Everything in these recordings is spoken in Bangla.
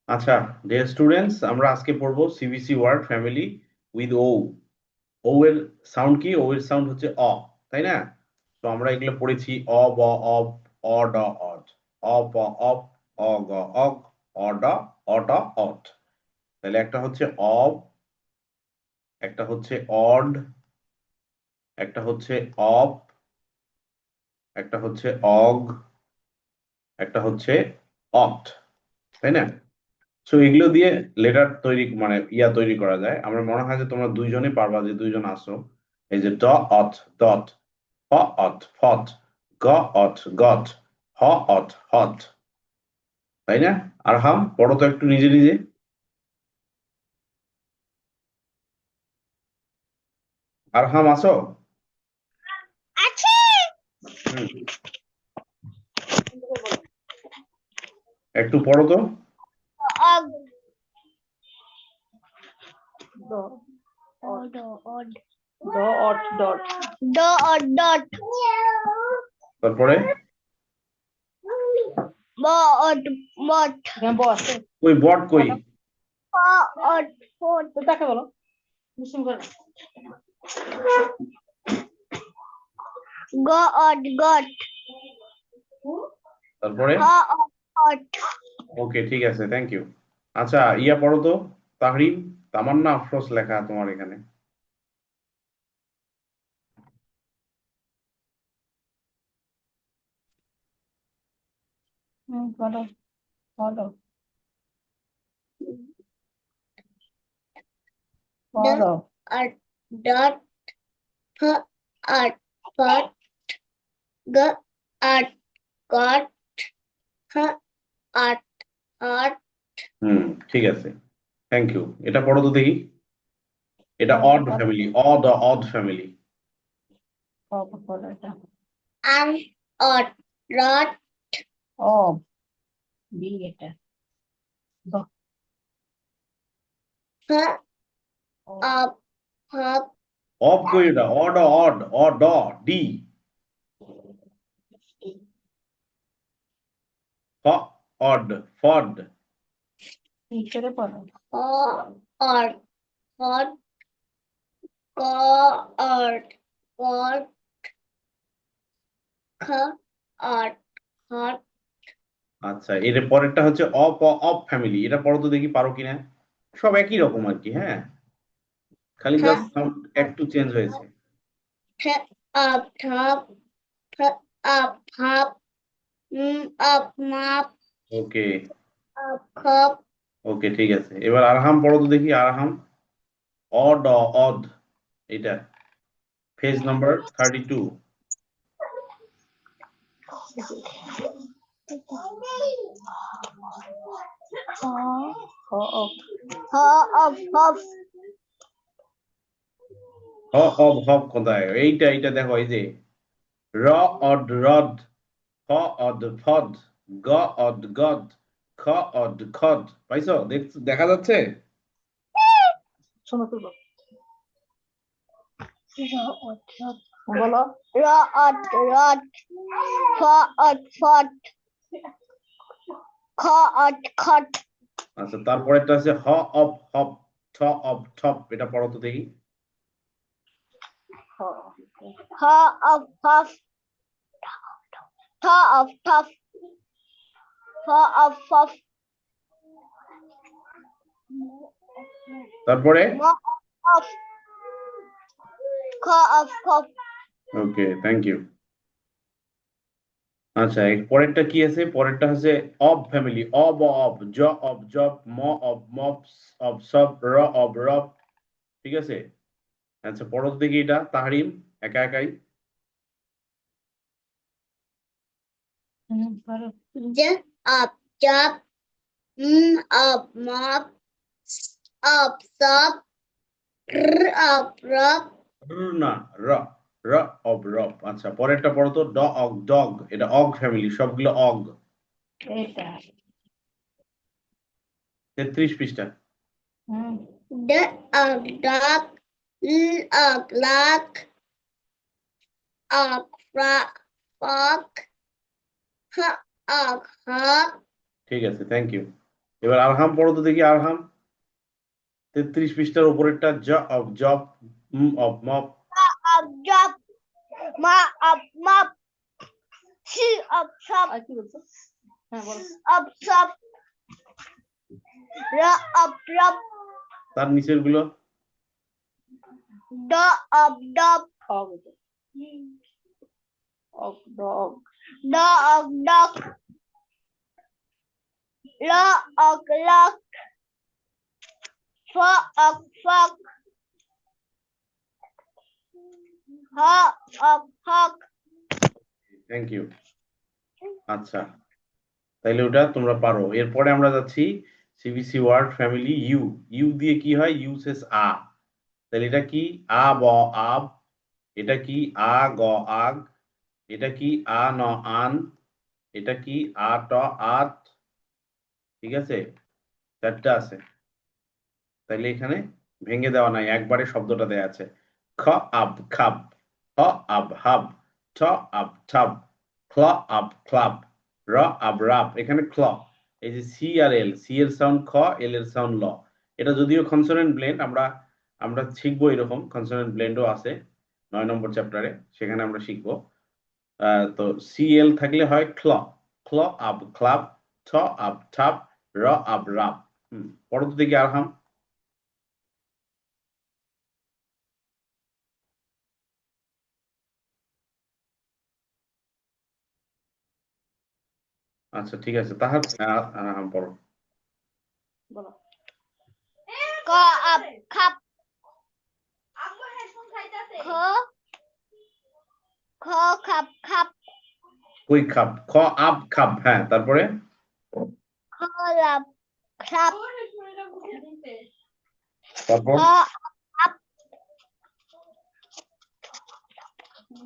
আচ্ছা, ডিয়ার স্টুডেন্টস, আমরা আজকে পড়বো সিবিসি ওয়ার্ড ফ্যামিলি উইথ ও। ও এর সাউন্ড কি? ও এর সাউন্ড হচ্ছে অ, তাই না? তো আমরা এগুলো পড়েছি অ, ব, অব, অ, ড, অড, অ, প, অপ, অ, গ, অগ, অ, ড, অ, ড, অট। তাহলে একটা হচ্ছে অব, একটা হচ্ছে অড, একটা হচ্ছে অপ, একটা হচ্ছে অগ, একটা হচ্ছে অট, তাই না? সো এগুলো দিয়ে লেটার তৈরি মানে তৈরি করা যায়। আমার মনে হয় যে তোমরা দুইজনই পারবা, যে দুইজন আসো। এই যে ড অট ডট, হ অট ফট, গ অট গট, হ অট হট, তাই না? আর হাম পড়ো তো একটু নিজে নিজে। আর হাম আসো। আছে। হুম, একটু পড়ো তো। অগ ড অড অড ড অট ডট ড অট ডট তারপরে ব অট বট ব আছে কই বট কই? প অট ফট তো তাকে বলো মুসলিম করে গ অট গট তারপরে হ অট হট ওকে, ঠিক আছে, থ্যাংক ইউ। আচ্ছা, পড়ো তো। তাহরিম, তামান্না, আফরোজ লেখা তোমার এখানে। বলো বলো বলো আট ডট ফ আট ফট গ আট গট হ আট আট হুম, ঠিক আছে, থ্যাংক ইউ। এটা পড়ো তো দেখি। এটা odd family, odd odd family. আন অট রট ও বি এটা ফ অপ হপ অফ কই? এটা অড অড অড ডি, ফ অড ফড। ভিতরে পড়ো অ অট হট ক অট কট খ অট হট আচ্ছা, এর পরেরটা হচ্ছে অপ অফ ফ্যামিলি। এটা পড়ো তো দেখি, পারো কিনা। সব একই রকম আর কি, হ্যাঁ, খালি খ জাস্ট সাউন্ড একটু চেঞ্জ হয়েছে। ঠ অপ ঠপ ফ অপ হপ অপ মাপ ওকে, অপ খপ ওকে, ঠিক আছে। এবার আরহাম পড়ো তো দেখি, আরহাম। অড অদ, এটা পেজ নাম্বার 32। হ অব হব কোথায়? এইটা দেখো, এই যে র অড রড, হ অদ ফদ, গ অদ গদ, খ অদ খদ। পাইছো? দেখা যাচ্ছে? শোনো তো বলো র অট রট ফ অট ফট খ অট খট আচ্ছা, তারপরেরটা আছে হ অব হব, ঠ অব ঠপ। এটা পড়ো তো দেখি। হ অফ হফ ঠ অফ ঠফ ফ অফ ফফ তারপরে ম অফ খ অফ খফ ওকে, থ্যাংক ইউ। আচ্ছা, এর পরেরটা কি আছে? পরেরটা হচ্ছে অব ফ্যামিলি, অব অব, জ অব জব, ম অব মপ, অব সব, র অব রব। ঠিক আছে। আচ্ছা, পড়ো তো দেখি এটা, তাহরিম, একা একাই। J of job of mop of shop R of রব না, র, র অব রব। আচ্ছা, পরেরটা পড়ো তো, ড অগ ডগ। এটা অগ ফ্যামিলি, সবগুলো অগ। এটা 33 পৃষ্ঠা। D of dog, L of luck, of frog, H of hawk, ঠিক আছে, থ্যাংক ইউ। এবার আরহাম পড়ো তো দেখি, আরহাম 33 পৃষ্ঠার উপরেরটা, J of job, of mop. of job, ma of mop, she of shop, আর কি বলছো? হ্যাঁ বলো। of shop, ra of rub, তার নিচের গুলো do of dog, Of dog. do of dog, lo of lock, fo of frog, ho of hawk. Thank you. আচ্ছা, তাইলে ওটা তোমরা পারো। এরপরে আমরা যাচ্ছি সিবিসি ওয়ার্ড ফ্যামিলি ইউ। ইউ দিয়ে কি হয়? ইউ শেষ আ। তাহলে এটা কি? আ ব আব। এটা কি? আ গ আগ। এটা কি? আ ন আন। এটা কি? আ ট আত। ঠিক আছে, চারটা আছে। তাইলে এখানে ভেঙে দেওয়া নাই, একবারে শব্দটা দেয়া আছে। খ আব খাব, হ আব হাব, ঠ আব ঠাব, ক্ল আব ক্লাব, র আব রাব। এখানে ক্ল, এই যে সি আর এল, সি এর সাউন্ড খ, এল এর সাউন্ড ল। এটা যদিও কনসোনেন্ট ব্লেন্ড, আমরা শিখবো এরকম কনসোনেন্ট ব্লেন্ডও আছে 9 নম্বর চ্যাপ্টারে, সেখানে আমরা শিখবো। তো সি এল থাকলে হয় ক্ল, ক্ল আব ক্লাব, ঠ আব ঠাব, র আব রাব। পড়ো তো দেখি আরহাম। আচ্ছা ঠিক আছে, তাহার পড়ো। বলো। Ko of cup, kho cup cup, কই খাপ? খ আব খাপ, হ্যাঁ, তারপরে kho lap cup, তারপর kho up,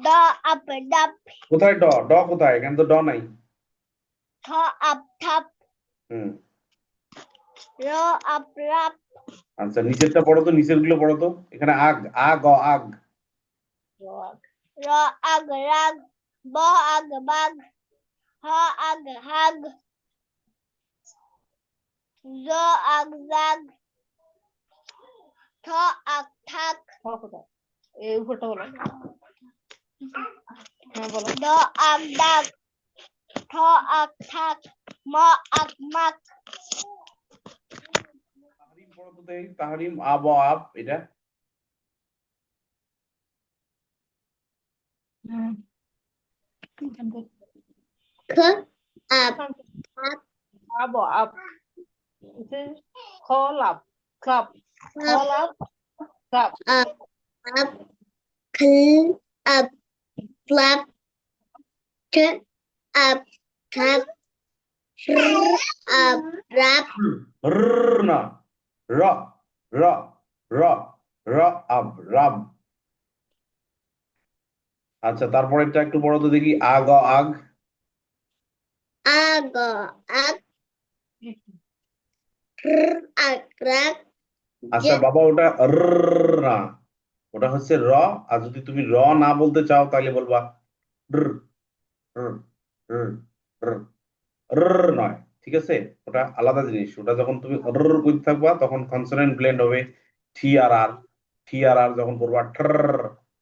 do up dub, কোথায় ড? ড কোথায়? এখানে তো ড নাই। tho up top, হুম, ro up rap, আচ্ছা নিচেরটা পড়ো তো, নিচের গুলো পড়ো তো। এখানে আগ, আ গ আগ। Dog. ro ag rag, bo ag bag, ho ag hag, zo ag zag, tho ag thak, খ কোথায়? এই উপরটা বলো। হ্যাঁ বলো। do ag dag, tho ag thak, mo ag mak, Tahrim পড়ো তো দেখি, তাহরিম আব আব এটা। k up Abo up. This is call up. Club. Call up. Club. up up clean up flap t up tap up rap র না, র র র র আব রাব। আচ্ছা তারপরেরটা একটু পড়ো তো দেখি, আগ আগ। ag ag ag rag আচ্ছা বাবা, ওটা র না, ওটা হচ্ছে র। আর যদি তুমি র না বলতে চাও তাহলে বলবা র র র র র নয়, ঠিক আছে? ওটা আলাদা জিনিস। ওটা যখন তুমি র করতে থাকবা তখন কনসোনেন্ট ব্লেন্ড হবে। টি আর আর, টি আর আর যখন পড়বা ঠর,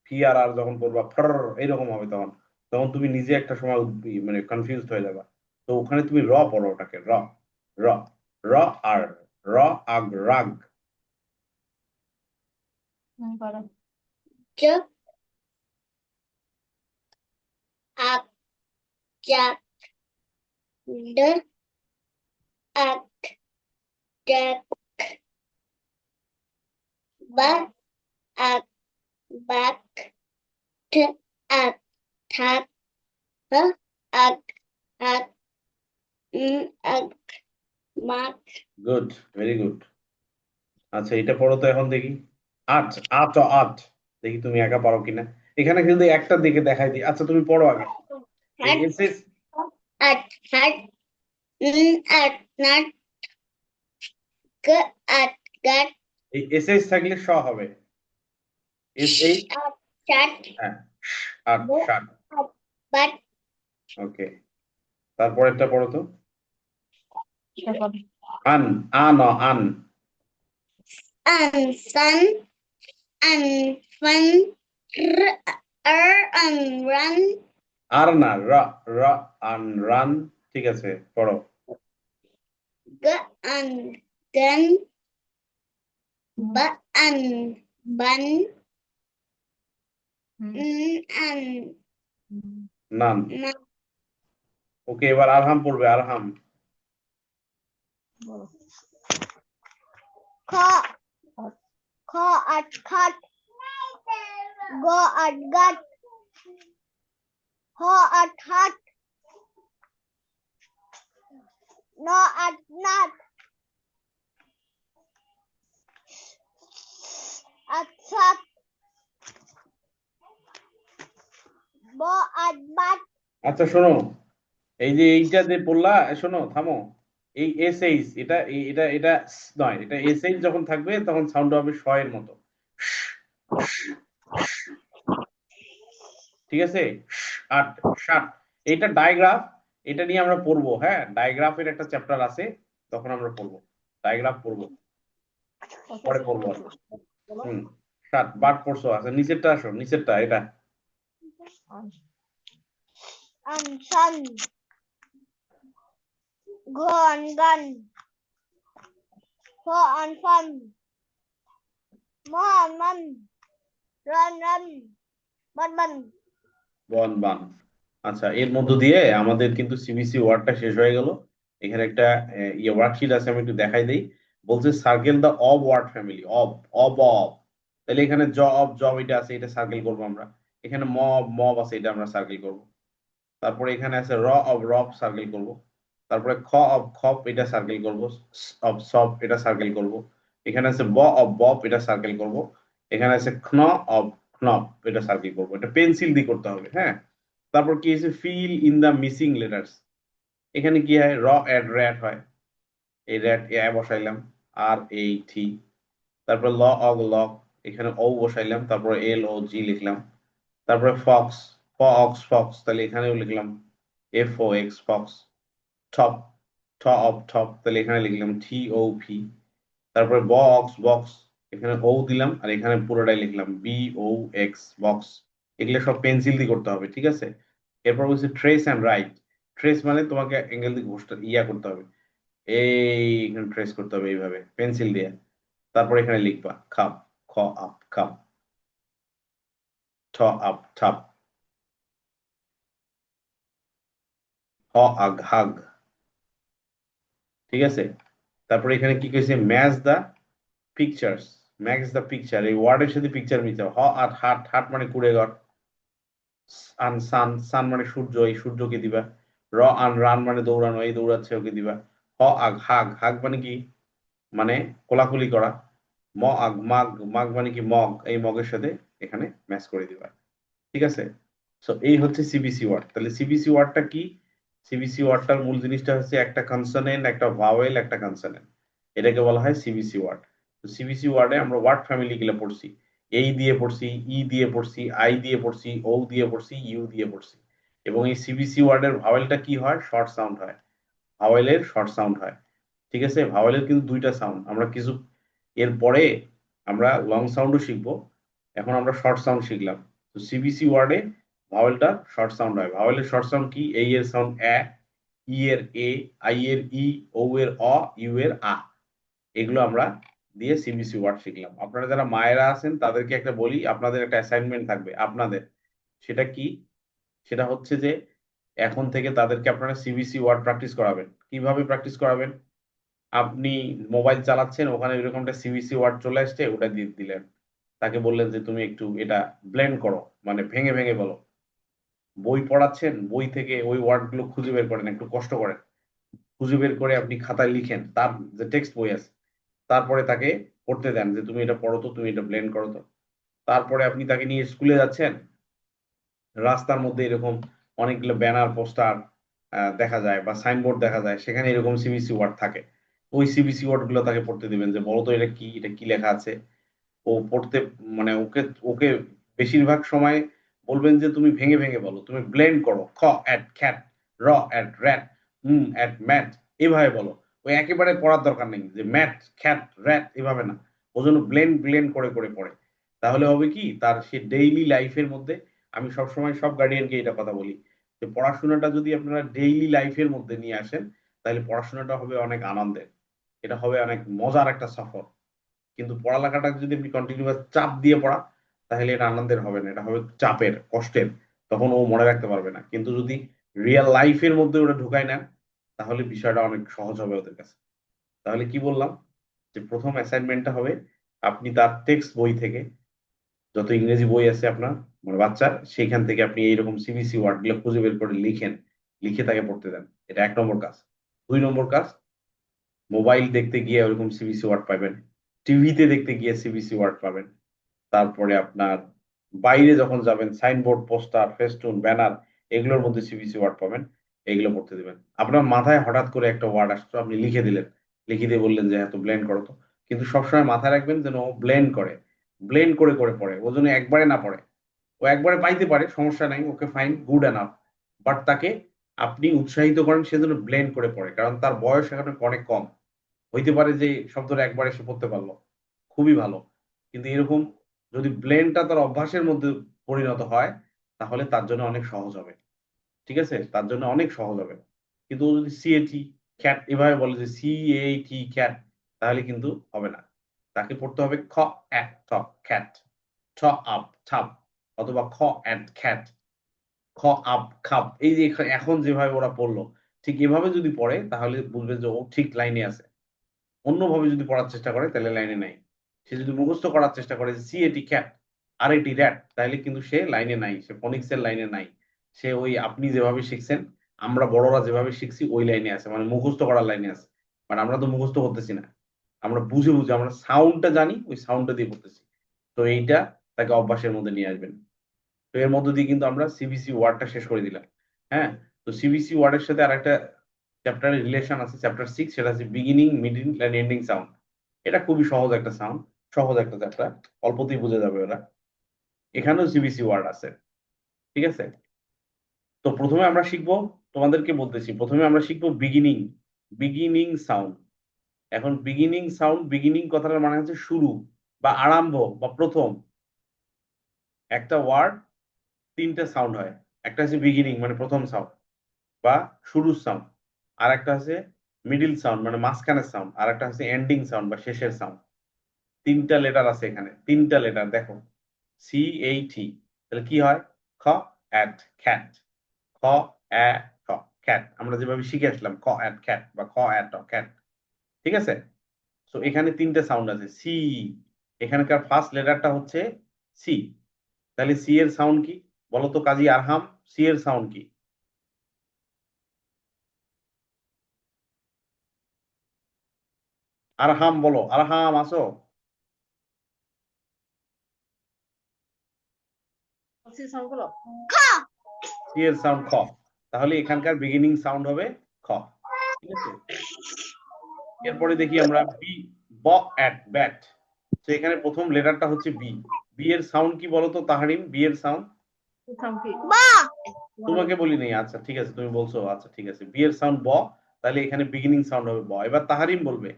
ফি আর আর যখন পড়বা ফর, এইরকম হবে। তখন তখন তুমি নিজে একটা সময় মানে কনফিউজড হয়ে যাবা। তো ওখানে তুমি র পড়ো, ওটাকে র র র আর, র আগ রাগ। বলো। j up jack d ag jack back ag back t ag tap ag ag ag mark good, very good. আচ্ছা এটা পড়ো তো এখন দেখি, আট, আট আট। দেখি তুমি একা পারো কিনা। এখানে কিন্তু একটা দিকে দেখাই দিই। আচ্ছা তুমি পড়ো আগে। এই hat SS, at hat at nut g at gut এই এসএস থাকলে স হবে। এস এইচ, at chat হ্যাঁ, আট ষাট। but ওকে, তারপরেরটা পড়ো তো। সেটা বলো। আন, আন, sun, fun, run, আর না, র, আন, রান, ঠিক আছে, পড়ো। gun, bun, নান। ওকে, এবার আরহাম পড়বে, আরহাম। বলো। cut, go gut, hut, no nut, shut, butt, আচ্ছা শোনো, এই যে এইটা যে পড়লা, শোনো থামো, এই এসএইচ এটা এটা এটা নয়, এটা এসএইচ যখন থাকবে তখন সাউন্ড হবে শ এর মতো, ঠিক আছে। আট, ষাট, এইটা ডায়াগ্রাফ, এটা নিয়ে আমরা পড়বো, হ্যাঁ, ডায়াগ্রাফের একটা চ্যাপ্টার আছে, তখন আমরা পড়বো, ডায়াগ্রাফ পড়বো, পরে পড়বো আর। বলো। হুম, ষাট বাট পড়ছো, আচ্ছা নিচেরটা আসো, নিচেরটা এটা। sun, gun, fun, mum, run, bun. বন বান। আচ্ছা, এর মধ্য দিয়ে আমাদের কিন্তু সিবিসি ওয়ার্ডটা শেষ হয়ে গেল। এখানে একটা ইয়ে ওয়ার্কশিট আছে, আমি একটু দেখাই দেই। বলছে circle the of word family, of, of. তাহলে এখানে জব এটা আছে, এটা সার্কেল করবো আমরা। এখানে মব আছে, এটা আমরা সার্কেল করব। তারপরে এখানে আছে রব সার্কেল করব। তারপরে খপ এটা সার্কেল করব। সব এটা সার্কেল করব। এখানে আছে বব এটা সার্কেল করব। এখানে আছে knop এটা সার্কেল করব। এটা পেন্সিল দিয়ে করতে হবে, হ্যাঁ। তারপর কি আছে, fill in the missing letters. এখানে কি হয়, র্যাট হয়, এই র্যাট এ বসাইলাম, আর এই টি। তারপর লক, এখানে ও বসাইলাম, তারপর LOG লিখলাম। তারপরে ফক্স, তাহলে এখানেও লিখলাম FOX, ফক্স। টপ, টপ, তাহলে এখানে লিখলাম TOP। তারপরে বক্স, এখানে ও দিলাম, আর এখানে পুরোটাই লিখলাম BOX, বক্স। এগুলো সব পেন্সিল দিয়ে করতে হবে, ঠিক আছে। এরপর হচ্ছে ট্রেস অ্যান্ড রাইট। ট্রেস মানে তোমাকে অ্যাঙ্গেল দিয়ে ইয়া করতে হবে, এই এখানে ট্রেস করতে হবে এইভাবে পেন্সিল দিয়ে। তারপর এখানে লিখবা খাপ, খ আপ খাপ, ঠ আপ ঠাপ, হ আগ হাগ, ঠিক আছে। তারপরে এখানে কি কইছে, ম্যাচ দ্য পিকচার, এই ওয়ার্ডের সাথে পিকচার মিলতে হবে। হাট মানে কুড়ে ঘর। সান মানে সূর্য, এই সূর্যকে দিবা। রান মানে দৌড়ানো, এই দৌড়াচ্ছে, ওকে দিবা। হাগ মানে কি, মানে কোলাকুলি করা। মাগ মানে কি, এই মগের সাথে এখানে ম্যাচ করে দিবা, ঠিক আছে। সো এই হচ্ছে সিবিসি ওয়ার্ড। তাহলে সিবিসি ওয়ার্ডটা কি, সিবিসি ওয়ার্ডটার মূল জিনিসটা হচ্ছে একটা কনসোনেন্ট, একটা ভাওয়েল, একটা কনসোনেন্ট, এটাকে বলা হয় সিবিসি ওয়ার্ড। তো সিবিসি ওয়ার্ডে আমরা ওয়ার্ড ফ্যামিলি গুলো পড়ছি, এই দিয়ে পড়ছি, ই দিয়ে পড়ছি, আই দিয়ে পড়ছি, ও দিয়ে পড়ছি, ইউ দিয়ে পড়ছি। এবং এই সিবিসি ওয়ার্ডের ভাওয়েলটা কি হয়, শর্ট সাউন্ড হয়, ভাওয়েলের শর্ট সাউন্ড হয়, ঠিক আছে। ভাওয়েলের কিন্তু দুইটা সাউন্ড, আমরা কিছু এরপরে আমরা লং সাউন্ডও শিখবো, এখন আমরা শর্ট সাউন্ড শিখলাম। তো সিবিসি ওয়ার্ডে ভাওয়েলটা শর্ট সাউন্ড হয়। ভাওয়েলের শর্ট সাউন্ড কি, এই এর সাউন্ড ই এর এ, আই এর ই, ও এর অ, ইউ এর আ। এগুলো আমরা দিয়ে সিবিসি ওয়ার্ড শিখলাম। আপনারা যারা মায়েরা আছেন তাদেরকে একটা বলি, আপনাদের একটা অ্যাসাইনমেন্ট থাকবে আপনাদের, সেটা কি, সেটা হচ্ছে যে এখন থেকে তাদেরকে আপনারা সিবিসি ওয়ার্ড প্র্যাকটিস করাবেন। কিভাবে প্র্যাকটিস করাবেন, আপনি মোবাইল চালাচ্ছেন, ওখানে এরকম একটা সিবিসি ওয়ার্ড চলে আসছে, ওটা দিয়ে দিলেন। তাকে বললেন যে তুমি একটু এটা ব্লেন্ড করো, মানে ভেঙে ভেঙে বলো। বই পড়াচ্ছেন, বই থেকে ওই ওয়ার্ড গুলো খুঁজে বের করেন, একটু কষ্ট করেন, খুঁজে বের করে আপনি খাতায় লিখেন, তার যে টেক্সট বই আছে, তারপরে তাকে পড়তে দেন যে তুমি এটা পড়ো তো, তুমি এটা ব্লেন্ড করো তো। তারপরে আপনি তাকে নিয়ে স্কুলে যাচ্ছেন, রাস্তার মধ্যে এরকম অনেকগুলো ব্যানার পোস্টার দেখা যায়, বা সাইনবোর্ড দেখা যায়, সেখানে এরকম সিবিসি ওয়ার্ড থাকে। ওই সিবিসি ওয়ার্ড গুলো তাকে পড়তে দিবেন, যে বলো তো এটা কি লেখা আছে। ও পড়তে, মানে ওকে ওকে বেশিরভাগ সময় বলবেন যে তুমি ভেঙে ভেঙে বলো, তুমি ব্লেন্ড করো, খ অ্যাট খ্যাট, র অ্যাট র্যাট, এট ম্যাট, এভাবে বলো। ওই একেবারে পড়ার দরকার নেই যে ম্যাট খ্যাট র্যাট এভাবে না, ও যেন ব্লেন্ড করে করে পড়ে। তাহলে হবে কি, তার সে ডেইলি লাইফের মধ্যে, আমি সবসময় সব গার্ডিয়ানকে এটা কথা বলি যে পড়াশোনাটা যদি আপনারা ডেইলি লাইফের মধ্যে নিয়ে আসেন, তাহলে পড়াশোনাটা হবে অনেক আনন্দের, এটা হবে অনেক মজার একটা সফর। কিন্তু পড়ালেখাটা যদি আপনি কন্টিনিউয়াস চাপ দিয়ে পড়া, তাহলে এটা আনন্দের হবে না, এটা হবে চাপের, কষ্টের, তখন ও মনে রাখতে পারবে না। কিন্তু যদি রিয়েল লাইফের মধ্যে ওটা ঢুকায় নেন, তাহলে বিষয়টা অনেক সহজ হবে ওদের কাছে। তাহলে কি বললাম, যে প্রথম অ্যাসাইনমেন্টটা হবে আপনি তার টেক্সট বই থেকে, যত ইংরেজি বই আছে আপনার মানে বাচ্চার, সেখান থেকে আপনি এইরকম সিবিসি ওয়ার্ড গুলো খুঁজে বের করে লিখেন, লিখে তাকে পড়তে দেন। এটা 1 নম্বর কাজ। 2 নম্বর কাজ, মোবাইল দেখতে গিয়ে ওরকম সিবিসি ওয়ার্ড পাবেন, টিভিতে দেখতে গিয়ে সিবিসি ওয়ার্ড পাবেন, তারপরে আপনার বাইরে যখন যাবেন সাইনবোর্ড, পোস্টার, ফেস্টুন, ব্যানার, এগুলোর মধ্যে সিবিসি ওয়ার্ড পাবেন, এগুলো পড়তে দিবেন। আপনার মাথায় হঠাৎ করে একটা ওয়ার্ড আসতো, আপনি লিখে দিলেন, লিখে দিয়ে বললেন যে এত ব্লেন্ড করো তো, কিন্তু সবসময় মাথায় রাখবেন যেন ও ব্লেন্ড করে, ব্লেন্ড করে করে পড়ে, ও যেন একবারে না পড়ে। ও একবারে পাইতে পারে, সমস্যা নাই, okay fine, good enough, but তাকে আপনি উৎসাহিত করেন সে যেন ব্লেন্ড করে পড়ে, কারণ তার বয়স এখন অনেক কম। হইতে পারে যে শব্দটা একবারে সে পড়তে পারলো, খুবই ভালো, কিন্তু এরকম যদি ব্লেন্ডটা তার অভ্যাসের মধ্যে পরিণত হয়, তাহলে তার জন্য অনেক সহজ হবে। ঠিক আছে, তার জন্য অনেক সহজ হবে। কিন্তু ও যদি সিএটি ক্যাট এভাবে বলে যে সিএটি ক্যাট, তাহলে কিন্তু হবে না। তাকে পড়তে হবে খ এক ঠ খ্যাট, ঠ আপ ছাপ, অথবা খ অ্যান্ড খ্যাট, খ আপ খাপ। এই যে এখন যেভাবে ওরা পড়লো, ঠিক এভাবে যদি পড়ে তাহলে বুঝবে যে ও ঠিক লাইনে আছে। অন্যভাবে যদি পড়ার চেষ্টা করে তাহলে লাইনে নাই। সে যদি মুখস্থ করার চেষ্টা করে সি এটি ক্যাট আর এটি র্যাট, তাহলে কিন্তু সে লাইনে নাই, সে ফনিক্স এর লাইনে নাই। সে ওই আপনি যেভাবে শিখছেন, আমরা বড়রা যেভাবে শিখছি ওই লাইনে আছে, মানে মুখস্থ করার লাইনে আছে। মানে আমরা তো মুখস্থ করতেছি না, আমরা বুঝে বুঝে আমরা সাউন্ডটা জানি, ওই সাউন্ডটা দিয়ে করতেছি। তো এইটা তাকে অভ্যাসের মধ্যে নিয়ে আসবেন। তো এর মধ্য দিয়ে কিন্তু আমরা সিবিসি ওয়ার্ডটা শেষ করে দিলাম। হ্যাঁ, তো সিবিসি ওয়ার্ডের সাথে আরেকটা চ্যাপ্টারের রিলেশন আছে, চ্যাপ্টার 6, সেটা হচ্ছে beginning middle end ending sound. এটা খুবই সহজ একটা সাউন্ড, সহজ একটা চ্যাপ্টার, অল্পতেই বুঝে যাবে ওরা। এখানেও সিবিসি ওয়ার্ড আছে। ঠিক আছে, তো প্রথমে আমরা শিখবো, তোমাদেরকে বলতেছি, প্রথমে আমরা শিখবো বিগিনিং, বিগিনিং সাউন্ড। এখন বিগিনিং সাউন্ড, বিগিনিং কথাটার মানে হচ্ছে শুরু বা আরম্ভ বা প্রথম। একটা ওয়ার্ড 3টে সাউন্ড হয়, একটা হচ্ছে বিগিনিং মানে প্রথম সাউন্ড বা শুরুর সাউন্ড, আর একটা হচ্ছে মিডিল সাউন্ড মানে মাঝখানের সাউন্ড, আর একটা হচ্ছে এন্ডিং সাউন্ড বা শেষের সাউন্ড। 3টা লেটার আছে এখানে, 3টা লেটার দেখো, সি এইচ ই, তাহলে কি হয়, খ অ্যাট খ্যাট, খ অ্যা ঠ খ্যাট, আমরা যেভাবে শিখে আসলাম খ অ্যাট খ্যাট বা খ অ্যাট ঠ খ্যাট। ঠিক আছে, তো এখানে 3টে সাউন্ড আছে সি, এখানকার ফার্স্ট লেটারটা হচ্ছে সি। তাহলে সি এর সাউন্ড কি বলো তো কাজী আরহাম, সি এর সাউন্ড কি? আরহাম বলো, আরহাম আসো। সাউন্ড গুলো সি এর সাউন্ড খ, তাহলে এখানকার বিগিনিং সাউন্ড হবে খ। ঠিক আছে, এরপরে দেখি আমরা বি, ব অ্যাট ব্যাট। তো এখানে প্রথম লেটারটা হচ্ছে বি, বি এর সাউন্ড কি বলতো তাহরিম, বি এর সাউন্ড? তোমাকে বলি নাই, আচ্ছা ঠিক আছে তুমি বলছো, আচ্ছা ঠিক আছে, বি এর সাউন্ড ব, তাহলে এখানে বিগিনিং সাউন্ড হবে ব। এবার তাহরিম বলবে,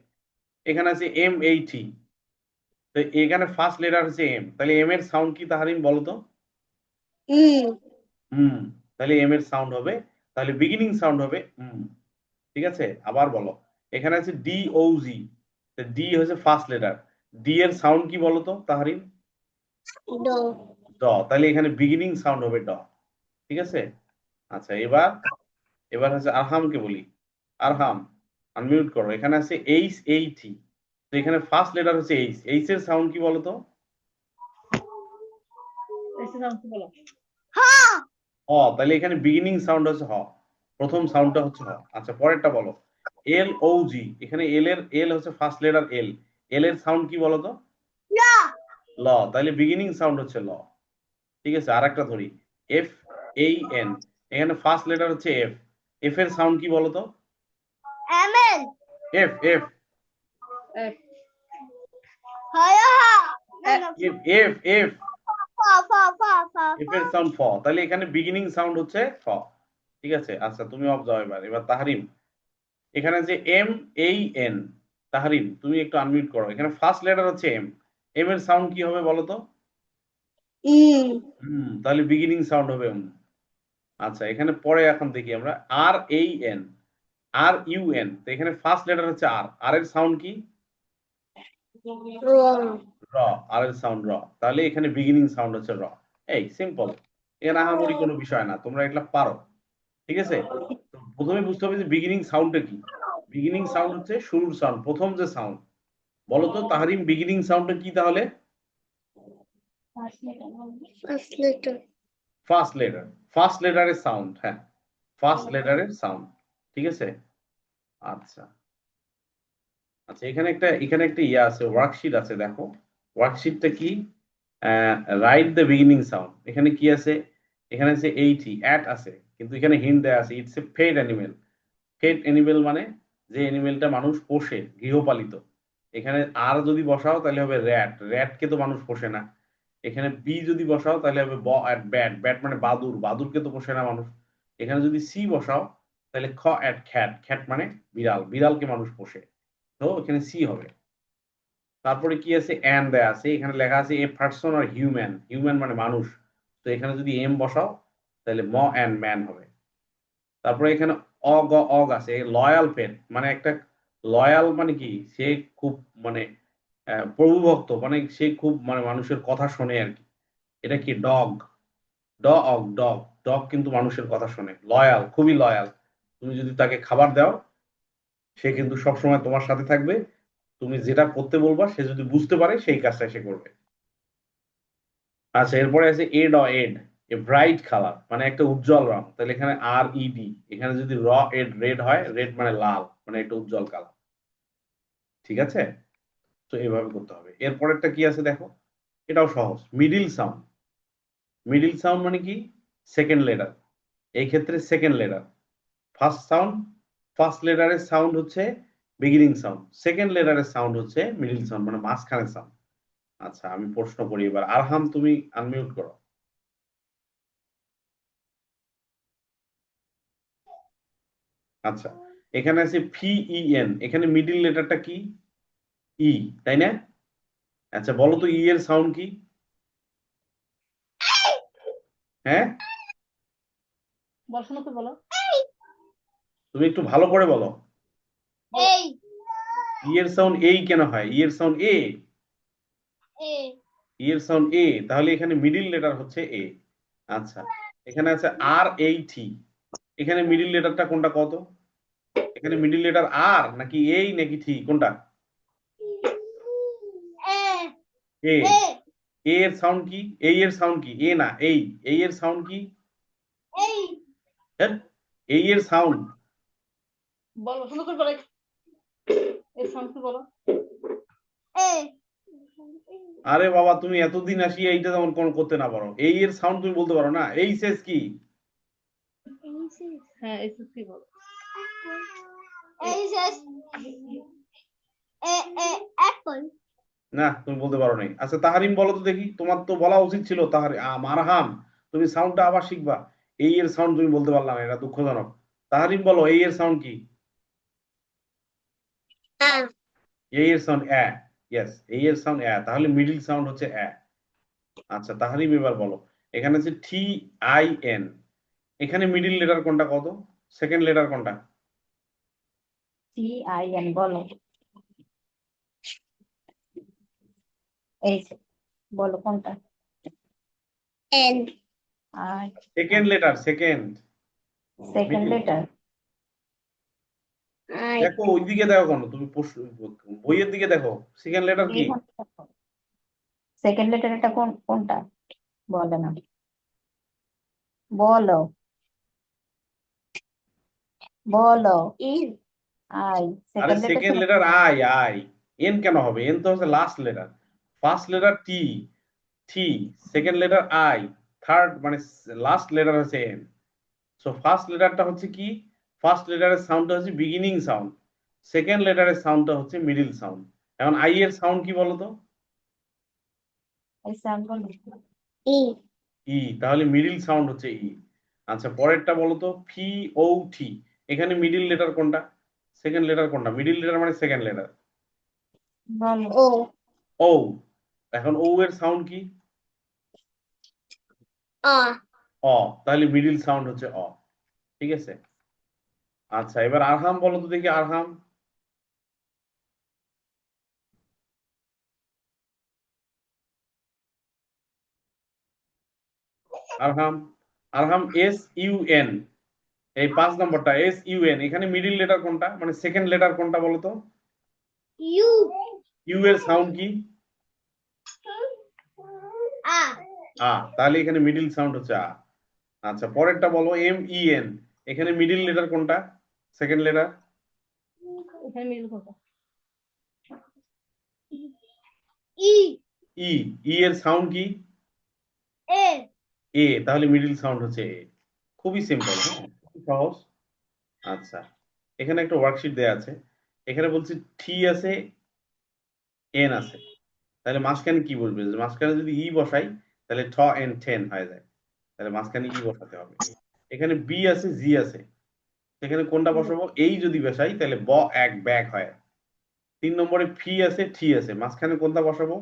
এখানে আছে এম এইচ ই, তো এখানে ফার্স্ট লেটার হচ্ছে এম, তাহলে এম এর সাউন্ড কি তাহরিম বলো তো? হুম, তাহলে এম এর সাউন্ড হবে, তাহলে বিগিনিং সাউন্ড হবে হুম। ঠিক আছে, আবার বলো, এখানে আছে ডি ও জি, ডি হচ্ছে ফার্স্ট লেটার, ডি এর সাউন্ড কি বলতো তাহরিম? ড, তাহলে এখানে বিগিনিং সাউন্ড হবে ড। ঠিক আছে, আচ্ছা এবার, এবার হচ্ছে আরহামকে বলি, আরহাম আনমিউট করো, এখানে আছে এইচ এইচ ই, তো এখানে ফার্স্ট লেটার হচ্ছে এইচ, এইচ এর সাউন্ড কি বলতো? হ, তাহলে এখানে বিগিনিং সাউন্ড হচ্ছে হ, প্রথম সাউন্ডটা হচ্ছে হ। আচ্ছা পরেরটা বলো, এল ও জি, এখানে এল এর, এল হচ্ছে ফার্স্ট লেটার এল, এল এর সাউন্ড কি বলতো? ল, তাহলে বিগিনিং সাউন্ড হচ্ছে ল। ঠিক আছে, আর একটা ধরি, এফ এই এন, এখানে ফার্স্ট লেটার হচ্ছে এফ, এফ এর সাউন্ড কি বলতো? F F F F F, F এর সাউন্ড ফ, তাহলে এখানে বিগিনিং সাউন্ড হচ্ছে ফ। ঠিক আছে, আচ্ছা তুমি অফ যাও এবার, এবার তাহরিম, এখানে যে MAN, তাহরিম তুমি একটু আনমিউট করো। এখানে ফার্স্ট লেটার হচ্ছে এম, এম এর সাউন্ড কি হবে বলো তো? তাহলে বিগিনিং সাউন্ড হবে আচ্ছা, এখানে পরে এখন দেখি আমরা RAN, তো এখানে ফার্স্ট লেটার হচ্ছে আর এর সাউন্ড কি? র। আর এর সাউন্ড র, তাহলে এখানে বিগিনিং সাউন্ড হচ্ছে র। এই সিম্পল, এখানে আহামরি কোনো বিষয় না, তোমরা এগুলা পারো। ঠিক আছে, তো প্রথমে বুঝতে হবে যে বিগিনিং সাউন্ডটা কি। বিগিনিং সাউন্ড হচ্ছে শুরুর সাউন্ড, প্রথম যে সাউন্ড। বলো তো তাহরিম, বিগিনিং সাউন্ডটা কি তাহলে? ফার্স্ট লেটার, ফার্স্ট লেটারের সাউন্ড, হ্যাঁ, ফার্স্ট লেটারের সাউন্ড। ঠিক আছে, আচ্ছা আচ্ছা, এখানে একটা ইয়ে আছে, ওয়ার্কশিট আছে, দেখো ওয়ার্কশিটটা কি। রাইট দ্য বিগিনিং সাউন্ড, এখানে কি আছে? এখানে আছে এইটি অ্যাট আছে, কিন্তু এখানে হিন্ট দেয়া আছে, it's a pet animal. Pet animal মানে যে অ্যানিমেলটা মানুষ পোষে, গৃহপালিত। এখানে আর যদি বসাও তাহলে হবে র্যাট, র্যাটকে তো মানুষ পোষে না। এখানে বি যদি বসাও তাহলে হবে ব্যাট, ব্যাট মানে বাদুর, বাদুরকে তো পোষে না মানুষ। এখানে যদি সি বসাও তাহলে খ্যাট, খ্যাট মানে বিড়াল, বিড়ালকে মানুষ পোষে। তো এখানে সি হবে। তারপরে কি আছে? অ্যান দেয়া আছে, এখানে লেখা আছে a person or human, human মানে মানুষ। তো এখানে যদি এম বসাও তাহলে অ্যান্ড ম্যান হবে। তারপরে এখানে অগ আছে, লয়াল পেট মানে একটা, লয়াল মানে কি, সে খুব মানে প্রভুভক্ত, মানে সে খুব মানে মানুষের কথা শোনে আর কি। এটা কি? ডগ। ডগ, ডগ কিন্তু মানুষের কথা শোনে, লয়াল, খুবই লয়াল। তুমি যদি তাকে খাবার দাও সে কিন্তু সবসময় তোমার সাথে থাকবে। তুমি যেটা করতে বলবা সে যদি বুঝতে পারে সেই কাজটা সে করবে। আচ্ছা, এরপরে আছে এড, এ ব্রাইট কালার মানে একটা উজ্জ্বল রং, তাহলে এখানে RED। এখানে যদি রেড হয়, রেড মানে লাল, মানে একটা উজ্জ্বল কালার। ঠিক আছে, তো এভাবে করতে হবে। এরপরেরটা কি আছে দেখো, এটাও সহজ, মিডিল সাউন্ড। মিডিল সাউন্ড মানে কি? সেকেন্ড লেটার, এই ক্ষেত্রে second letter. First sound, first লেটারের সাউন্ড হচ্ছে বিগিনিং সাউন্ড, সেকেন্ড লেটারের সাউন্ড হচ্ছে মিডিল সাউন্ড, মানে মাঝখানের সাউন্ড। আচ্ছা, আমি প্রশ্ন করি এবার, আরহাম তুমি আনমিউট করো। আচ্ছা, এখানে আছে VEN, এখানে মিডিল লেটারটা কি? ই, তাই না? আচ্ছা বলো তো ই এর সাউন্ড কি? হ্যাঁ, বল, শোনো তো, বলো। তুমি একটু ভালো করে বলো। এই ই এর সাউন্ড এই কেন হয়? ই এর সাউন্ড এ, এ ই এর সাউন্ড এ, তাহলে এখানে মিডিল লেটার হচ্ছে এ। আচ্ছা, এখানে আছে RAT, এখানে মিডিল লেটারটা কোনটা কত? এখানে মিডিল লেটার আর নাকি এই নাকি টি, কোনটা? এ এ। এ এ এর সাউন্ড কি? এই এর সাউন্ড কি? এ না এই, এই এর সাউন্ড কি? এই হ্যাঁ, এই এর সাউন্ড, বলো, শোনো করে বলো, এর সাউন্ড কি বলো? এ আরে বাবা তুমি এতদিন আসি এইটা যেমন কোন করতে না পারো, এই এর সাউন্ড তুমি বলতে পারো না? এই শেষ কি? হ্যাঁ, এই কি বলো? এই শেষ অ্যাপল। না, তুমি বলতে পারো নাই। আচ্ছা তাহারিম বলো তো দেখি, তোমার তো বলা উচিত ছিল। মারহাম, তুমি সাউন্ডটা আবার শিখবা। এই এর সাউন্ড তুমি বলতে পারলা না, এটা দুঃখজনক। তাহারিম বলো এই এর সাউন্ড কি? এই এর সাউন্ড ইয়েস, এই এর সাউন্ড তাহলে মিডিল সাউন্ড হচ্ছে আচ্ছা তাহারিম এবার বলো, এখানে আছে TIN, এখানে মিডিল লেটার কোনটা কত? সেকেন্ড লেটার কোনটা? TIN বলো, এই যে, বলো কোনটা? এন আর second letter, second. Second letter I দেখো ওইদিকে দেখো, কেন তুমি বইয়ের দিকে দেখো, সেকেন্ড লেটার কি? সেকেন্ড লেটারটা কোনটা বলে না, বলো বলো। ইন আই, আরে সেকেন্ড লেটার সেকেন্ড তো লেটার আই, এন কেন হবে? এন তো হচ্ছে last letter. First letter T, second letter I, third মানে লাস্ট লেটার হচ্ছে এন। সো ফার্স্ট লেটারটা হচ্ছে কি? ফার্স্ট লেটারের সাউন্ডটা হচ্ছে বিগিনিং সাউন্ড, সেকেন্ড লেটারের সাউন্ডটা হচ্ছে মিডিল সাউন্ড। এখন আই এর সাউন্ড কি বলো তো? এই সাউন্ড বলো। ই তাহলে মিডিল সাউন্ড হচ্ছে ই। আচ্ছা পরেরটা বলো তো, POT, এখানে মিডিল লেটার কোনটা? সেকেন্ড লেটার কোনটা? মিডিল লেটার মানে সেকেন্ড লেটার। বলো। ও ও। এখন ও এর সাউন্ড কি? আ অ। তাহলে মিডিল সাউন্ড হচ্ছে অ। ঠিক আছে। আচ্ছা, এবার আরহাম বলো তো দেখি, আরহাম। আরহাম। আরহাম SUN, এই 5 নম্বরটা SUN, এখানে মিডিল লেটার কোনটা, মানে সেকেন্ড লেটার কোনটা বলো তো? ইউ ইউ এর সাউন্ড কি? আ তাহলে এখানে মিডিল সাউন্ড হচ্ছে আ। আচ্ছা, পরেরটা বলো MEN, এখানে মিডিল লেটার কোনটা, সেকেন্ড লেটার? এখানে মিডল কোনটা? ই ই। ই এর সাউন্ড কি? এ তাহলে মিডিল সাউন্ড হচ্ছে এ। খুবই সিম্পল, হ্যাঁ, খুবই সহজ। আচ্ছা, এখানে একটা ওয়ার্কশিট দেয়া আছে। এখানে বলছে টি আছে, এন আছে, তাহলে মাঝখানে কি বলবে? যে মাঝখানে যদি ই বসাই তাহলে ঠ এন ঠেন হয়ে যায়, তাহলে মাঝখানে ই বসাতে হবে। এখানে বি আছে, জি আছে, সেখানে কোনটা বসাবো? এই যদি বসাই তাহলে ব এক ব্যাগ হয়। 3 নম্বরে ফি আছে, ঠি আছে, মাঝখানে কোনটা বসাবো?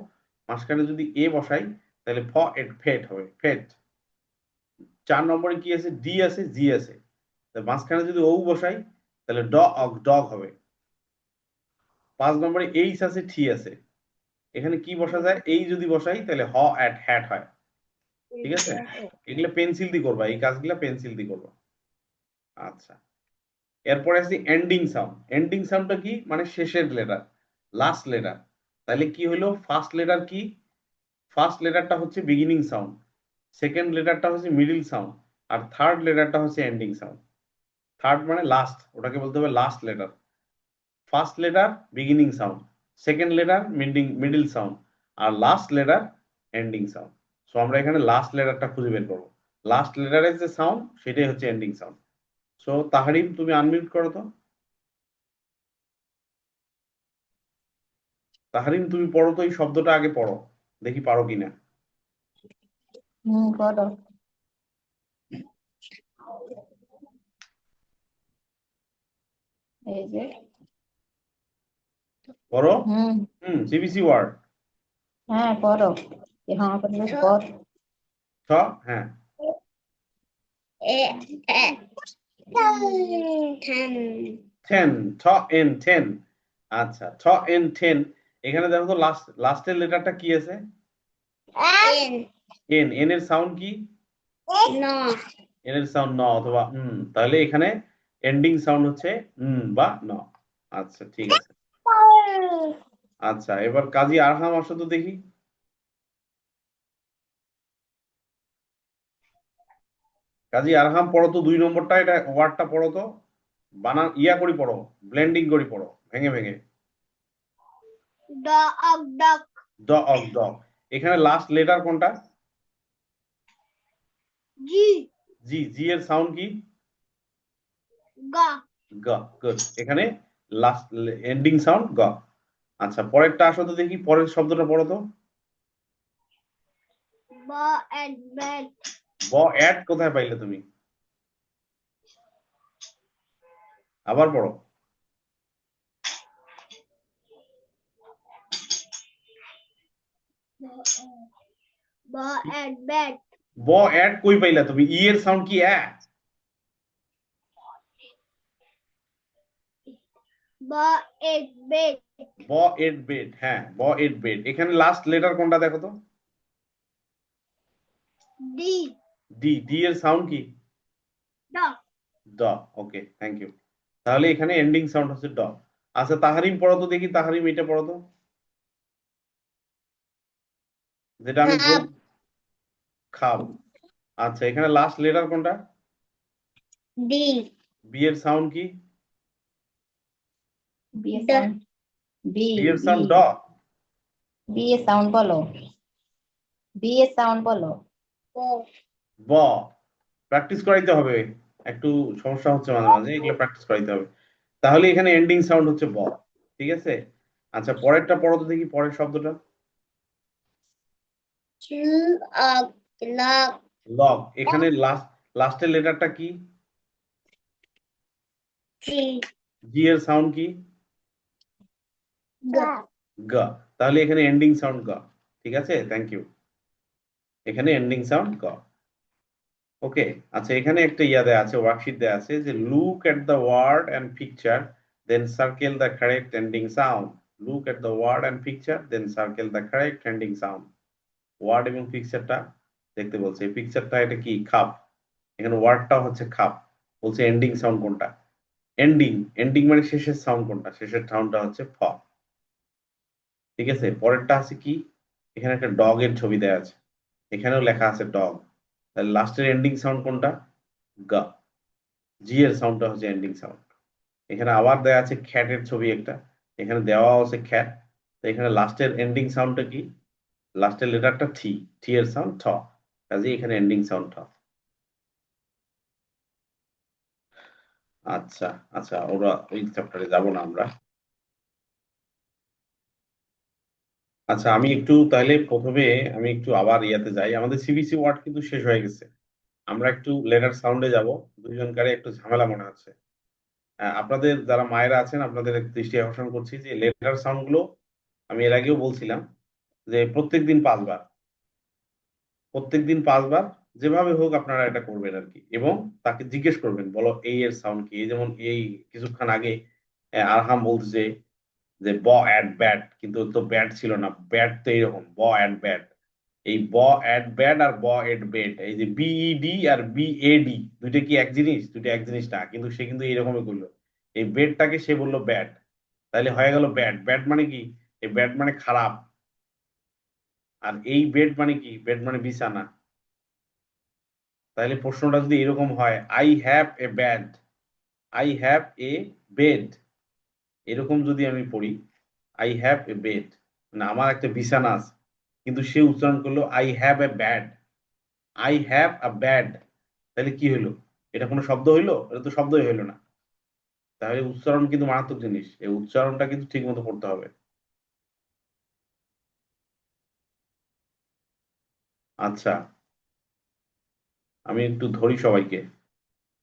মাঝখানে যদি এ বসাই তাহলে ফ এট ফেট হবে, ফেট। 4 নম্বরে কি আছে? ডি আছে, জি আছে, মাঝখানে যদি ও বসাই তাহলে ড অক ডগ হবে। 5 নম্বরে এইচ আছে, ঠি আছে, এখানে কি বসা যায়? এই যদি বসাই তাহলে হ এট হ্যাট হয়। ঠিক আছে, এগুলো পেন্সিল দিয়ে করবা, এই কাজগুলো পেন্সিল দিয়ে করবা। আচ্ছা, এরপরে আছে এন্ডিং সাউন্ড। এন্ডিং সাউন্ডটা কি? মানে শেষের লেটার, লাস্ট লেটার। তাহলে কি হলো? ফার্স্ট লেটার কি? ফার্স্ট লেটারটা হচ্ছে বিগিনিং সাউন্ড, সেকেন্ড লেটারটা হচ্ছে মিডিল সাউন্ড, আর থার্ড লেটারটা হচ্ছে এন্ডিং সাউন্ড। থার্ড মানে লাস্ট, ওটাকে বলতে হবে last letter. First letter beginning sound, second letter middle sound, আর last letter ending sound. So আমরা এখানে লাস্ট লেটারটা খুঁজে বের করবো। লাস্ট লেটারের যে সাউন্ড সেটাই হচ্ছে এন্ডিং সাউন্ড। সো তাহরিম, তুমি আনমিউট করো তো। তাহরিম, তুমি পড়ো তো, এই শব্দটা আগে পড়ো, দেখি পারো কিনা। করো। এই যে পড়ো। হুম সিবিসি ওয়ার্ড। হ্যাঁ করো। হ্যাঁ করে কর। হ্যাঁ। এ এ ঠ্যান টেন, ঠ এন টেন। আচ্ছা, ঠ এন টেন। এখানে দেখো তো লাস্টের লেটারটা কি আছে? N N. এন এর সাউন্ড কি? ন এন এর সাউন্ড ন অথবা তাহলে এখানে এন্ডিং সাউন্ড হচ্ছে বা ন। আচ্ছা, ঠিক আছে। আচ্ছা, এবার কাজী আরহাম আসো তো দেখি। কাজী আরহাম পড়ো তো 2 নম্বরটা, এটা ওয়ার্ডটা পড়ো তো, বানান ইয়া করি পড়ো, ব্লেন্ডিং করি পড়ো, ভেঙে ভেঙে। ড অক ডক ড অক ড। এখানে লাস্ট লেটার কোনটা? জি জি। জি এর সাউন্ড কি? গ গ। গুড। এখানে লাস্ট এন্ডিং সাউন্ড গ। আচ্ছা, পরেরটা আসো তো দেখি, পরের শব্দটা পড়ো তো। ব এট ব্যাট ব অ্যাট কোথায় পাইলে তুমি? আবার পড়ো। ব এট ব্যাট ব অ্যাট কই পাইলা তুমি? ই এর সাউন্ড কি? অ্যা। ব এট বেট ব এট বেড, হ্যাঁ, ব এট বেড। এখানে লাস্ট লেটার কোনটা দেখো তো? D D. ডি এর সাউন্ড কি? ড ড। ওকে, থ্যাংক ইউ। তাহলে এখানে এন্ডিং সাউন্ড হচ্ছে ড। আচ্ছা, তাহারিম পড়ো তো দেখি, তাহারিম এটা পড়ো তো, যেটা আমি বল। খাব খাব। আচ্ছা, এখানে লাস্ট লেটার কোনটা? ডি বি এর সাউন্ড কি? বি এর ড সাউন্ড বি বি এর বি সাউন্ড ড। বি এর সাউন্ড বলো। বি এর সাউন্ড বলো। ও ব। প্র্যাকটিস করাইতে হবে, একটু সমস্যা হচ্ছে মাঝে মাঝে, এগুলো প্র্যাকটিস করাইতে হবে। তাহলে এখানে এন্ডিং সাউন্ড হচ্ছে ব। ঠিক আছে। আচ্ছা, পরেরটা পড়ো তো দেখি, পরের শব্দটা। চু অক লক লগ। এখানে লাস্টের লেটারটা কি? জি জি এর সাউন্ড কি? G. গ। তাহলে এখানে এন্ডিং সাউন্ড গ। ঠিক আছে, থ্যাংক ইউ। এখানে এন্ডিং সাউন্ড গ। ওকে, আচ্ছা এখানে একটা ইয়া দেয়া আছে, ওয়ার্কশিট দেয়া আছে যে look at the word and picture then circle the correct ending sound. Look at the word and picture then circle the correct ending sound. Word এবং পিকচারটা দেখতে বলছে। এই পিকচারটা এটা কি? খাপ। এখানে ওয়ার্ডটা হচ্ছে খাপ। বলছে এন্ডিং সাউন্ড কোনটা? এন্ডিং, এন্ডিং মানে শেষের সাউন্ড কোনটা? শেষের সাউন্ডটা হচ্ছে ফ। ঠিক আছে, পরেরটা আছে কি? এখানে একটা ডগ এর ছবি দেয়া আছে, এখানেও লেখা আছে ডগ। তাহলে লাস্টের এন্ডিং সাউন্ড কোনটা? গ। জি এর সাউন্ডটা হচ্ছে এন্ডিং সাউন্ড। এখানে আবার দেয়া আছে খ্যাটের ছবি একটা, এখানে দেওয়া আছে খ্যাট। তো এখানে লাস্টের এন্ডিং সাউন্ডটা কি? লাস্টের লেটারটা থি, থি এর সাউন্ড ঠ। কাজে এখানে এন্ডিং সাউন্ড ঠ। আচ্ছা আচ্ছা, ওরা ওই চ্যাপ্টারে যাব না আমরা। আচ্ছা আমি একটু তাহলে প্রথমে আমি একটু আবার ইয়াতে যাই। আমাদের সিবিসি ওয়ার্ড কিন্তু শেষ হয়ে গেছে, আমরা একটু লেটার সাউন্ডে যাব। দুইজনকারে একটু ঝামেলা মনে হচ্ছে। আপনাদের যারা মায়েরা আছেন আপনাদের একটু দৃষ্টি আকর্ষণ করছি যে লেটার সাউন্ড গুলো আমি এর আগেও বলছিলাম যে প্রত্যেকদিন 5 বার, প্রত্যেকদিন 5 বার যেভাবে হোক আপনারা এটা করবেন আর কি। এবং তাকে জিজ্ঞেস করবেন, বলো এই এর সাউন্ড কি? এই যেমন এই কিছুক্ষণ আগে আরহাম বলছে যে ব অ্যাট ব্যাট, কিন্তু ওর তো ব্যাট ছিল না, ব্যাট তো এইরকম ব অ্যাট ব্যাট। এই ব অ্যাট ব্যাট আর ব এট বেট, এই যে বিইডি আর বিএডি দুইটা কি এক জিনিস? দুইটা এক জিনিস না, কিন্তু সে কিন্তু এইরকমই করলো। এই বেডটাকে সে বললো ব্যাট, তাহলে হয়ে গেল ব্যাট। ব্যাট মানে কি? এই ব্যাট মানে খারাপ। আর এই বেড মানে কি? বেড মানে বিছানা। তাহলে প্রশ্নটা যদি এরকম হয়, I have a bad, I have a bed, এরকম যদি আমি পড়ি, আই হ্যাভ এ বেড মানে আমার একটা বিছানা আছে, কিন্তু সে উচ্চারণ করলো I have a bad, I have a bad. তাহলে কি হলো? এটা কোনো শব্দ হইলো? এটা তো শব্দই হইলো না। তাহলে উচ্চারণ কিন্তু মারাত্মক জিনিস, এই উচ্চারণটা কিন্তু ঠিক মতো পড়তে হবে। আচ্ছা আমি একটু ধরি সবাইকে।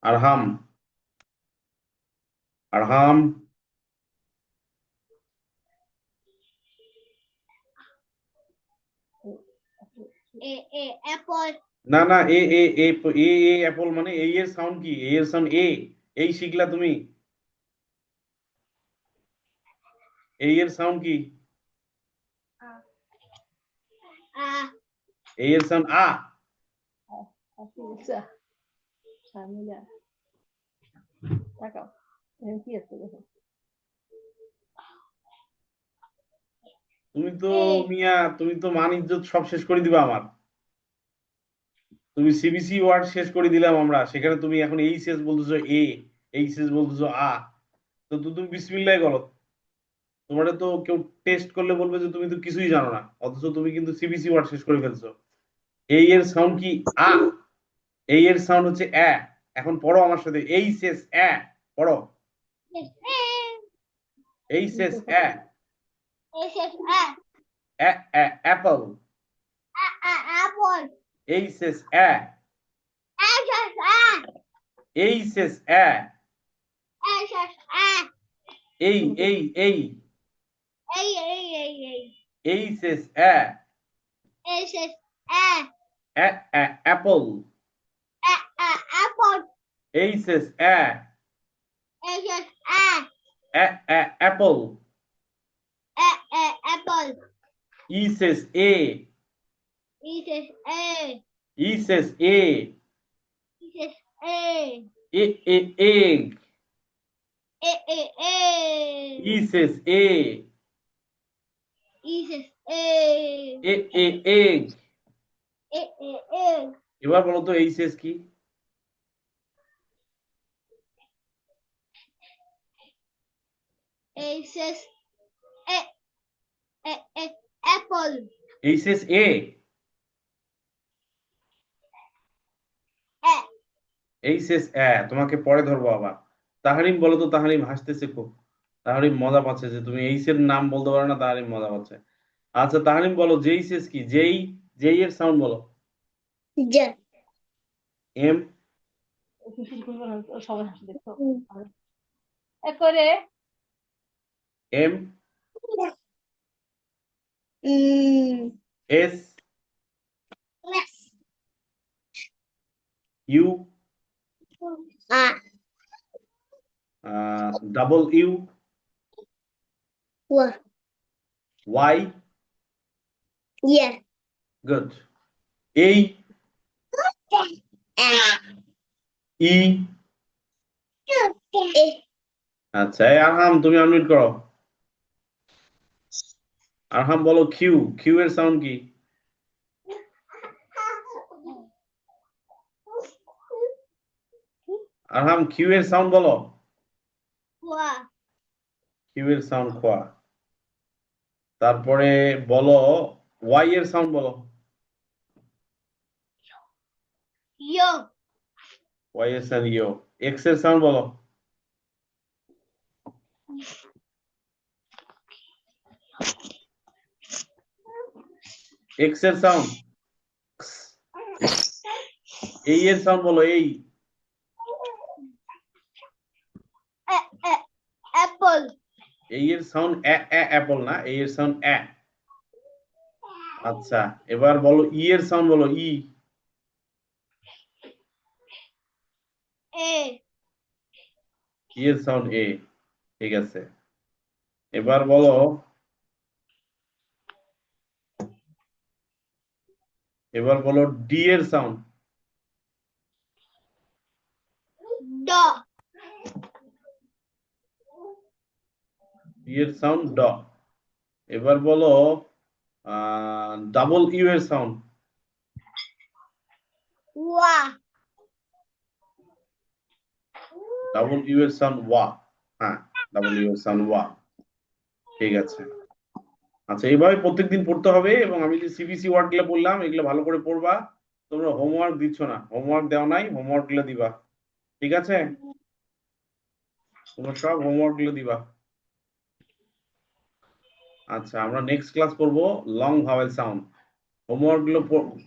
আরহাম, আরহাম, Apple. না না, এ এ এ এ এ অ্যাপল মানে এই এর সাউন্ড কি? এই এর সাউন্ড এ। এই শিখলা তুমি? এই এর সাউন্ড কি? এই এর সাউন্ড আ। আচ্ছা শামিলা তাকাও, এখানে কি আছে দেখো। তুমি তো মিয়া, তুমি তো মান ইজ্জত সব শেষ করে দিবা আমার। তুমি সিবিসি ওয়ার্ড শেষ করে দিলাম আমরা, সেখানে তুমি এখন এই শেষ বলতেছো এ, এই শেষ বলতেছো আ। তো তুমি বিসমিল্লাহ গলত। তোমার তো কেউ টেস্ট করলে বলবে যে তুমি তো কিছুই জানো না, অথচ তুমি কিন্তু সিবিসি ওয়ার্ড শেষ করে ফেলছো। এই এর সাউন্ড কি? আ। এই এর সাউন্ড হচ্ছে এ। এখন পড়ো আমার সাথে, এই শেষ এ। পড়ো, এই শেষ এ। অ্যাপল। Apple. এই শেষ এ। এই শেষ এ। এই এই এই। এই শেষ এ। অ্যাপল। Apple. এই শেষ এ। অ্যাপল। Apple. ই শেষ এ। ই শেষ এ। এ এ এগ। ই শেষ এ। এ এ এগ। এবার বলো তো এই শেষ কি? Apple. এই শেষ এ। এই শেষ এ। তোমাকে পরে ধরবো আবার। তাহারিম বলো তো, তাহারিম হাসতেছে খুব। তাহারিম মজা পাচ্ছে যে তুমি এইস এর নাম বলতে পারো না, তাহারিম মজা পাচ্ছে। আচ্ছা তাহারিম বলো যেই শেষ কি? যেই, যেই এর সাউন্ড বলো। J. এম। সবাই হাসি দেখছো। করে M S U double U Y Yeah. good A E আচ্ছা এই আরহাম তুমি আনমিউট করো আরহাম বলো কিউ কিউ এর সাউন্ড কি আরহাম কিউ এর সাউন্ড বলো কিউ এর সাউন্ড খোয়া তারপরে বলো ওয়াই এর সাউন্ড বলো Yo. ওয়াই এর সাউন্ড ইও এক্স এর সাউন্ড বলো এক্স এর সাউন্ড এই এর সাউন্ড বলো এই Apple. এই এর সাউন্ড অ্যাপল না এই এর সাউন্ড অ্যা আচ্ছা এবার বলো ই এর সাউন্ড বলো ই A. ই এর সাউন্ড এ ঠিক আছে এবার বলো ডি এর সাউন্ড Da. ডি এর সাউন্ড ড এবার বলো ডাবল ইউ এর সাউন্ড Wa. ডাবল ইউ এর সাউন্ড ওয়া হ্যাঁ ডাবল ইউ এর সাউন্ড ওয়া ঠিক আছে আচ্ছা এইভাবে প্রত্যেকদিন পড়তে হবে এবং আমি যে সিবিসি ওয়ার্ড গুলো বললাম এগুলো ভালো করে পড়বা তোমরা হোমওয়ার্ক দিচ্ছ না হোমওয়ার্ক দেওয়া নাই হোমওয়ার্ক গুলো দিবা ঠিক আছে তোমরা সব হোমওয়ার্ক গুলো দিবা আচ্ছা আমরা নেক্সট ক্লাস করব লং ভাওয়েল সাউন্ড হোমওয়ার্ক গুলো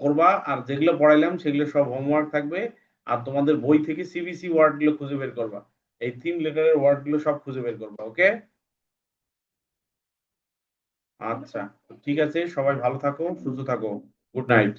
করবা আর যেগুলো পড়াইলাম সেগুলো সব হোমওয়ার্ক থাকবে আর তোমাদের বই থেকে সিবিসি ওয়ার্ড গুলো খুঁজে বের করবা এই 3 লেটারের ওয়ার্ড গুলো সব খুঁজে বের করবা ওকে আচ্ছা ঠিক আছে সবাই ভালো থাকো সুস্থ থাকো গুড নাইট